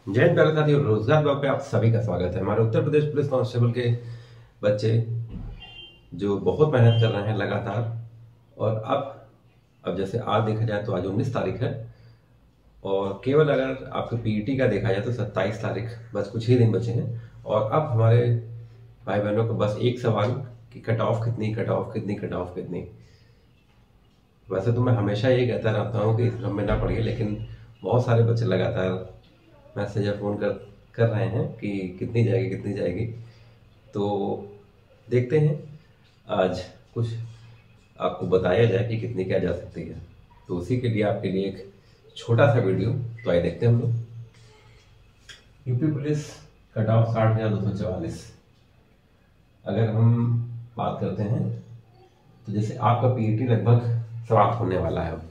जय हिंद प्यारे साथियों, रोजगार विभाग पे आप सभी का स्वागत है। हमारे उत्तर प्रदेश पुलिस कांस्टेबल के बच्चे जो बहुत मेहनत कर रहे हैं लगातार, और अब जैसे आज देखा जाए तो आज 19 तारीख है और केवल अगर आपके पीईटी का देखा जाए तो 27 तारीख, बस कुछ ही दिन बचे हैं। और अब हमारे भाई बहनों को बस एक सवाल कि कट ऑफ कितनी, कट ऑफ कितनी, कट ऑफ कितनी। वैसे तो मैं हमेशा ये कहता रहता हूँ कि इस भ्रम में ना पड़िए, लेकिन बहुत सारे बच्चे लगातार मैसेज या फ़ोन कर रहे हैं कि कितनी जाएगी, कितनी जाएगी। तो देखते हैं आज कुछ आपको बताया जाए कि कितनी क्या जा सकती है। तो उसी के लिए आपके लिए एक छोटा सा वीडियो, तो आइए देखते हैं हम लोग। UP police cut off 60,244। अगर हम बात करते हैं तो जैसे आपका पीईटी लगभग समाप्त होने वाला है। अब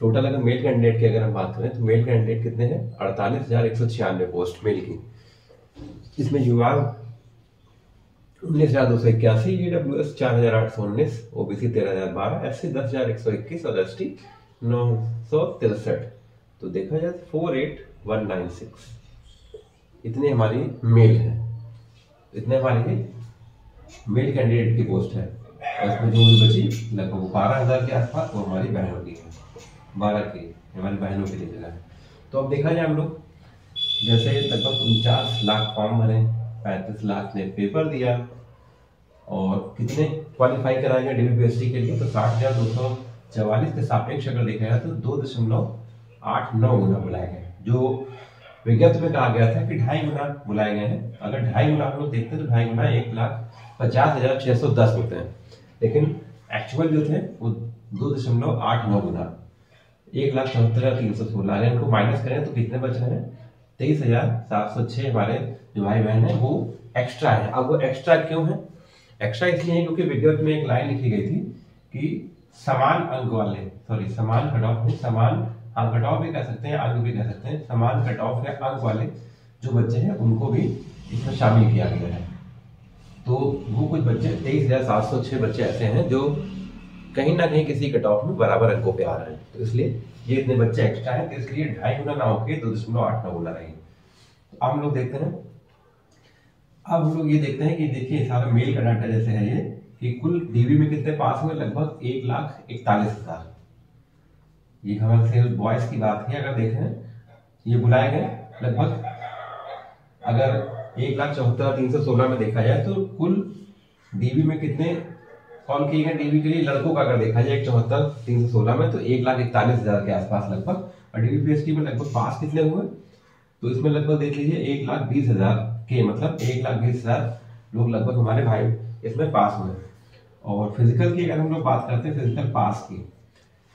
टोटल अगर मेल कैंडिडेट की अगर हम बात करें तो मेल कैंडिडेट कितने हैं? 48,196 पोस्ट मेल की। इसमें युवा 19,281, ईडब्ल्यूएस 4,819, ओबीसी 13,012, एससी 10,121 और एसटी 963। तो देखा जाए 48,196 इतने हमारी मेल है, इतने हमारी मेल कैंडिडेट की पोस्ट है। और इसमें जो भी बची लगभग 12,000 के आसपास वो हमारी बहनों की है, 12 की हमारी बहनों के लिए जगह है। तो अब देखा जाए हम लोग जैसे लगभग 49 लाख फॉर्म भरे, 35 लाख ने पेपर दिया, और कितने क्वालिफाई कराएंगे डीबीपीएससी के लिए? तो 60,244 के सापेक्ष अगर देखा जाए तो 2.89 गुना बुलाए गए। जो विज्ञप्ति में कहा गया था कि 2.5 गुना बुलाए गए हैं। अगर 2.5 गुना हम लोग देखते हैं तो 2.5 गुना 1,50,610 होते हैं, लेकिन एक्चुअल जो थे वो 2.89 गुना 1,74,316। अगर इनको माइनस करें तो कितने बच रहे हैं? 23,706 हमारे जो भाई बहन है वो एक्स्ट्रा है। अब वो एक्स्ट्रा क्यों है? एक्स्ट्रा इसलिए है क्योंकि विज्ञप्ति में एक लाइन लिखी गई थी कि समान अंक वाले, समान कट ऑफ नहीं, समान कट ऑफ भी कह सकते हैं, अंक भी कह सकते हैं, समान कट ऑफ या अंक वाले जो बच्चे हैं उनको भी इसमें शामिल किया गया है। तो वो कुछ बच्चे 23,706 बच्चे ऐसे हैं जो कहीं ना कहीं किसी कट ऑफ में बराबर अंकों पे आ रहे हैं। तो इसलिए ये इतने बच्चे एक्स्ट्रा हैं, तो इसलिए 2.5 गुना ना होकर 2.89 गुना रहेंगे। तो अब हम लोग देखते हैं, अब हम लोग ये देखते हैं कि देखिए सारा मेल का डाटा जैसे है ये कि कुल डीबी में कितने पास हुए? लगभग 1,41,000। ये हमारे सिर्फ बॉयज की बात है। अगर देखें ये बुलाए गए लगभग, अगर 1,74,316 में देखा जाए तो कुल डीबी में कितने कॉल किए गए डीबी के लिए लड़कों का अगर देखा जाए 74,316 में तो 1,41,000 के आसपास लगभग। और डीबीपीएससी में लगभग पास कितने हुए? तो इसमें लगभग देख लीजिए 1,20,000 के, मतलब 1,20,000 लोग लगभग हमारे भाई इसमें पास हुए। और फिजिकल की अगर हम लोग बात करते हैं, फिजिकल पास की,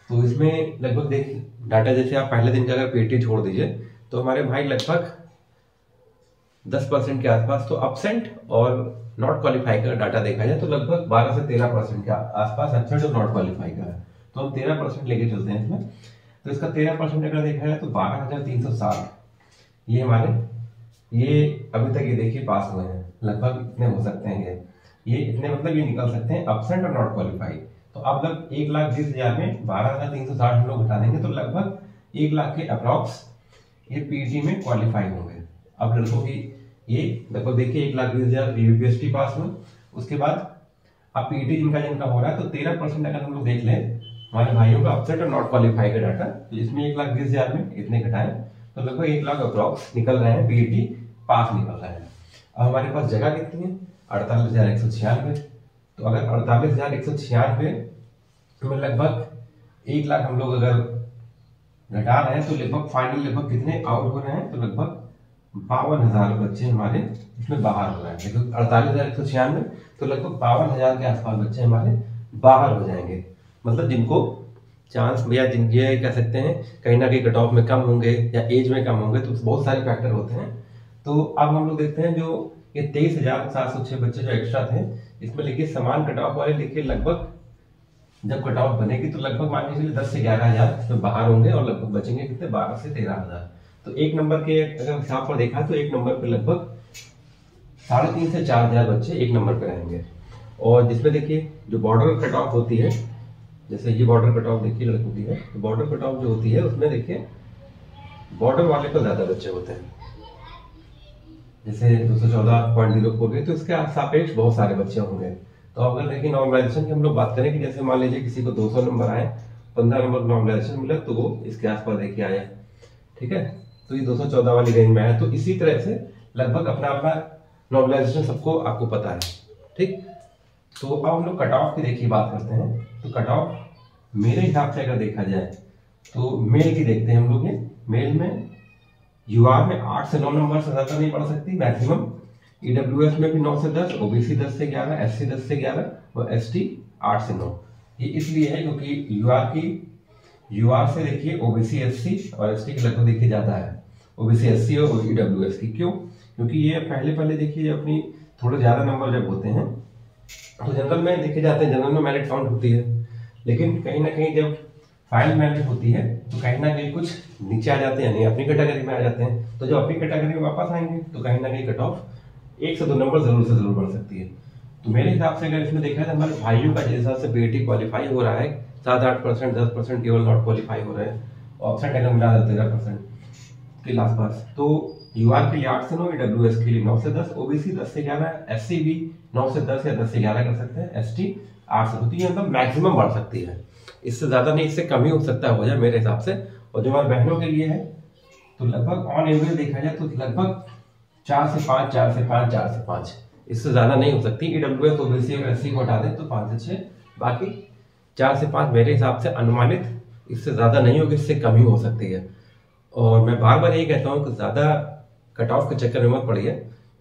तो इसमें लगभग देखिए डाटा जैसे आप पहले दिन का अगर पीटी छोड़ दीजिए तो हमारे भाई लगभग 10% के आसपास। तो अब्सेंट और नॉट क्वालिफाई का डाटा देखा जाए तो लगभग 12 से 13% के आसपास एब्सेंट और नॉट क्वालिफाई का है। तो हम 13% लेके चलते हैं इसमें। तो इसका 13% अगर देखा जाए तो 12,360 ये हमारे, ये अभी तक ये देखिए पास हुए हैं, लगभग इतने हो सकते हैं ये इतने, मतलब ये निकल सकते हैं अब्सेंट और नॉट क्वालिफाई। तो अब जब 1,20,000 में 12,360 हम लोग घटा देंगे तो लगभग 1 लाख के अप्रॉक्स ये पीजी में क्वालिफाई होंगे। अब लड़कों की ये लगभग देखिए 1,20,000 डीबीपीएससी पास हुए। उसके बाद अब पीटी जिनका हो रहा है तो 13% अगर हम लोग देख लें हमारे भाइयों का अब्सेंट और नॉट क्वालिफाई का डाटा, तो इसमें 1,20,000 में इतने घटाएं तो लगभग 1 लाख अप्रॉक्स निकल रहे हैं, पीटी पास निकल रहे हैं। अब हमारे पास जगह कितनी है? 48,196। तो अगर 48,196 में लगभग 1 लाख हम लोग अगर घटा रहे हैं तो लगभग फाइनल लगभग कितने आउट हो रहे हैं? तो लगभग 52,000 बच्चे हमारे इसमें बाहर हो रहे हैं। देखो 48,196 तो लगभग 52,000 के आसपास बच्चे हमारे बाहर हो जाएंगे, मतलब जिनको चांस या जिन ये कह सकते हैं कहीं ना कहीं कट ऑफ में कम होंगे या एज में कम होंगे, तो बहुत सारे फैक्टर होते हैं। तो अब हम लोग देखते हैं जो ये 23,706 बच्चे जो एक्स्ट्रा थे, इसमें लिखिए समान कट ऑफ वाले, लिखिए लगभग जब कट ऑफ बनेगी तो लगभग मान लीजिए 10 से 11,000 इसमें बाहर होंगे और लगभग बचेंगे कितने? 12 से 13,000। तो एक नंबर के अगर हिसाब पर देखा तो एक नंबर पे लगभग 3,500 से 4,000 बच्चे एक नंबर पे रहेंगे। और जिसमें देखिए जो बॉर्डर कट ऑफ होती है, जैसे ये बॉर्डर कट ऑफ देखिए लड़कों की है, तो बॉर्डर कट ऑफ जो होती है उसमें देखिए बॉर्डर वाले को ज्यादा बच्चे होते हैं। जैसे 214.04 गए तो इसके सापेक्ष बहुत सारे बच्चे होंगे। तो अगर देखिए नॉर्मलाइजेशन की हम लोग बात करें कि जैसे मान लीजिए किसी को 200 नंबर आए, 15 नंबर नॉर्मलाइजेशन मिला तो वो इसके आसपास देखिए आया, ठीक है। तो ये 214 वाली रेंज में आया। तो इसी तरह से लगभग अपना अपना नॉर्मलाइजेशन सबको आपको पता है, ठीक। तो अब हम लोग कट ऑफ की देखिए बात करते हैं। तो कट ऑफ मेरे हिसाब से अगर देखा जाए तो मेल की देखते हैं हम लोग। मेल में यूआर में 8 से 9 नंबर से ज्यादा नहीं पढ़ सकती मैक्सिमम। ईडब्ल्यूएस में भी 9 से 10, ओबीसी 10 से 11, एससी 10 से 11 और एसटी 8 से 9। ये इसलिए है क्योंकि यूआर से देखिए ओबीसी एससी और एसटी की लगभग देखिए ज्यादा है, ओबीसी एससी और ईडब्ल्यूएस की। क्यों? क्योंकि ये पहले देखिए अपनी थोड़े ज्यादा नंबर जब होते हैं तो जनरल में देखे जाते हैं, जनरल में मेरिट काउंट होती है, लेकिन कहीं ना कहीं जब फाइनल मेरिट होती है तो कहीं ना कहीं कुछ नीचे आ जाते हैं, यानी अपनी कैटेगरी में आ जाते हैं। तो जब अपनी कैटेगरी में वापस आएंगे तो कहीं ना कहीं कट ऑफ 1 से 2 नंबर जरूर से जरूर बढ़ सकती है। तो मेरे हिसाब से अगर इसमें देखा जाए हमारे भाइयों का जिस हिसाब से बीएटी क्वालिफाई हो रहा है 7-8%, 10% केवल नॉट क्वालिफाई हो रहे हैं, ऑप्शन अगर मिला 13% के आसपास। तो यूआर के लिए 8 से 9, ईडब्ल्यूएस के लिए 9 से 10, ओबीसी 10 से 11, एससी भी 9 से 10 या 10 से 11 कर सकते हैं, एसटी 8 से 2। मतलब मैक्सिमम बढ़ सकती है, इससे ज्यादा नहीं, इससे कम ही हो सकता है हो जाए मेरे हिसाब से। और जो हमारे बहनों के लिए है तो लगभग ऑन एवरेज देखा जाए तो लगभग 4 से 5, 4 से 5, 4 से 5, इससे ज्यादा नहीं हो सकती। ईडब्ल्यूएस ओबीसी और एससी को हटा दें तो 5 से 6, बाकी 4 से 5 मेरे हिसाब से अनुमानित, इससे ज्यादा नहीं होगी, इससे कम ही हो सकती है। और मैं बार बार यही कहता हूँ कि ज्यादा कट ऑफ के चक्कर में मत पड़िए,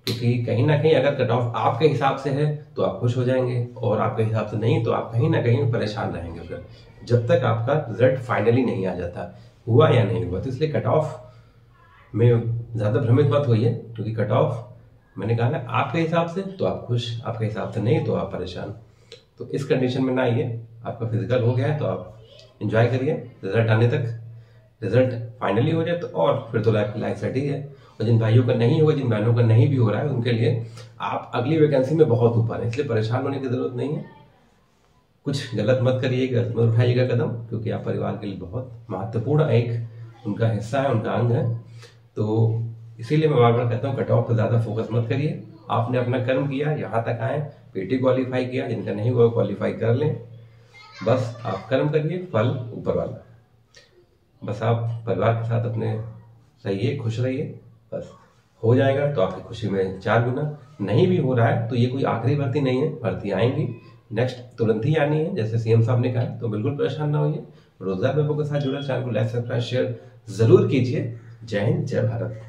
क्योंकि कहीं ना कहीं अगर कट ऑफ आपके हिसाब से है तो आप खुश हो जाएंगे, और आपके हिसाब से नहीं तो आप कहीं ना कहीं परेशान रहेंगे फिर, जब तक आपका रिजल्ट फाइनली नहीं आ जाता, हुआ या नहीं हुआ। तो इसलिए कट ऑफ में ज्यादा भ्रमित मत होइए, क्योंकि कट ऑफ मैंने कहा ना आपके हिसाब से तो आप खुश, आपके हिसाब से नहीं तो आप परेशान। तो इस कंडीशन में ना आइए। आपका फिजिकल हो गया है तो आप एंजॉय करिए, रिजल्ट आने तक, रिजल्ट फाइनली हो जाए तो और फिर तो लाइफ सेट ही है। और जिन भाइयों का नहीं होगा, जिन बहनों का नहीं भी हो रहा है, उनके लिए आप अगली वैकेंसी में बहुत ऊपर है, इसलिए परेशान होने की जरूरत नहीं है। कुछ गलत मत करिएगा, मत उठाइएगा कदम, क्योंकि आप परिवार के लिए बहुत महत्वपूर्ण एक उनका हिस्सा है, उनका अंग है। तो इसीलिए मैं बार बार कहता हूँ कट ऑफ पर ज्यादा फोकस मत करिए। आपने अपना कर्म किया, यहाँ तक आए, पीटी क्वालिफाई किया, जिनका नहीं हुआ क्वालिफाई कर लें, बस आप कर्म करिए, फल ऊपर वाला। बस आप परिवार के साथ अपने रहिए, खुश रहिए, बस हो जाएगा। तो आपकी खुशी में 4 गुना। नहीं भी हो रहा है तो ये कोई आखिरी भर्ती नहीं है, भर्ती आएंगी, नेक्स्ट तुरंत ही आनी है, जैसे सीएम साहब ने कहा। तो बिल्कुल परेशान ना होइए। रोजगार वेबो के साथ जुड़े, चैनल को लाइक, सब्सक्राइब, शेयर जरूर कीजिए। जय हिंद, जय भारत।